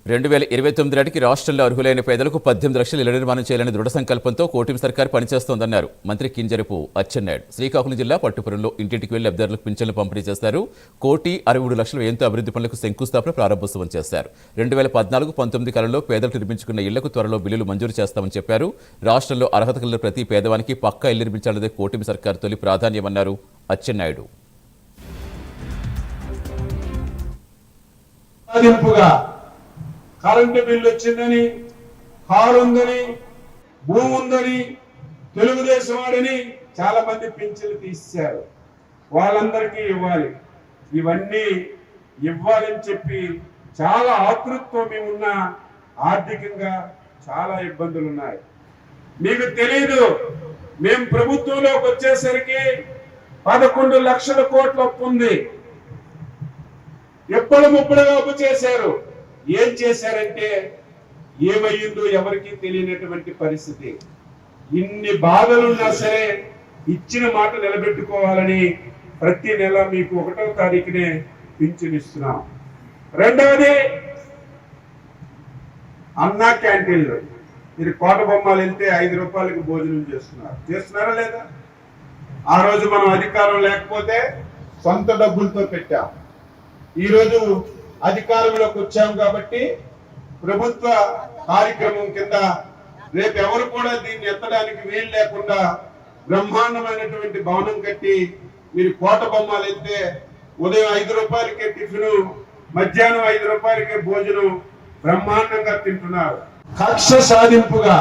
2029 నాటికి రాష్ట్రంలో అర్హులైన పేదలకు 18 లక్షల ఇళ్ల నిర్మాణం చేయాలని దృఢ సంకల్పంతో కూటమి సర్కార్ పనిచేస్తోందన్నారు మంత్రి కింజరపు అచ్చెన్నాయుడు. శ్రీకాకుళం జిల్లా పట్టుపురంలో ఇంటింటికి వెళ్లి లబ్ధిదారులకు పింఛన్లు పంపిణీ చేశారు. 1,63,00,000 వ్యయంతో అభివృద్ధి పనులకు శంకుస్థాపన ప్రారంభోత్సవం చేశారు. 2014-19 కాలంలో పేదలకు నిర్మించుకున్న ఇళ్లకు త్వరలో బిల్లులు మంజూరు చేస్తామని చెప్పారు. రాష్ట్రంలో అర్హత కలిగిన ప్రతి పేదవానికి పక్కా ఇల్లు నిర్మించాలన్నదే కూటమి సర్కార్ తొలి ప్రాధాన్యమన్నారు అచ్చెన్నాయుడు. కరెంటు బిల్లు వచ్చిందని, కారు ఉందని, భూమి ఉందని, తెలుగుదేశం వాడని చాలా మంది పింఛన్లు తీశారు. వాళ్ళందరికీ ఇవ్వాలి. ఇవన్నీ ఇవ్వాలని చెప్పి చాలా ఆతృత్వం మేమున్న, ఆర్థికంగా చాలా ఇబ్బందులు ఉన్నాయి. మీకు తెలీదు, మేము ప్రభుత్వంలోకి వచ్చేసరికి 11 లక్షల కోట్ల అప్పు ఉంది. ఎప్పుడు ముప్పుడుగా అప్పు చేశారు. ఏం చేశారంటే ఏమయ్యిందో ఎవరికి తెలియనటువంటి పరిస్థితి. ఇన్ని బాధలున్నా సరే ఇచ్చిన మాట నిలబెట్టుకోవాలని ప్రతి నెల మీకు 1వ తారీఖునే పింఛన్ ఇస్తున్నాం. రెండవది అన్నా క్యాంటీన్లు. మీరు కోట బొమ్మలు వెళ్తే 5 రూపాయలకి భోజనం చేస్తున్నారా లేదా? ఆ రోజు మనం అధికారం లేకపోతే సొంత డబ్బులతో పెట్టాం. ఈరోజు అధికారంలోకి వచ్చాం కాబట్టి ప్రభుత్వ కార్యక్రమం కింద రేపు ఎవరు కూడా దీన్ని ఎత్తడానికి వీలు లేకుండా బ్రహ్మాండమైనటువంటి భవనం కట్టి మీరు కోట బొమ్మలు వెళ్తే ఉదయం 5 రూపాయలకే టిఫిను, మధ్యాహ్నం 5 రూపాయలకే భోజనం బ్రహ్మాండంగా తింటున్నారు. కక్ష సాధింపుగా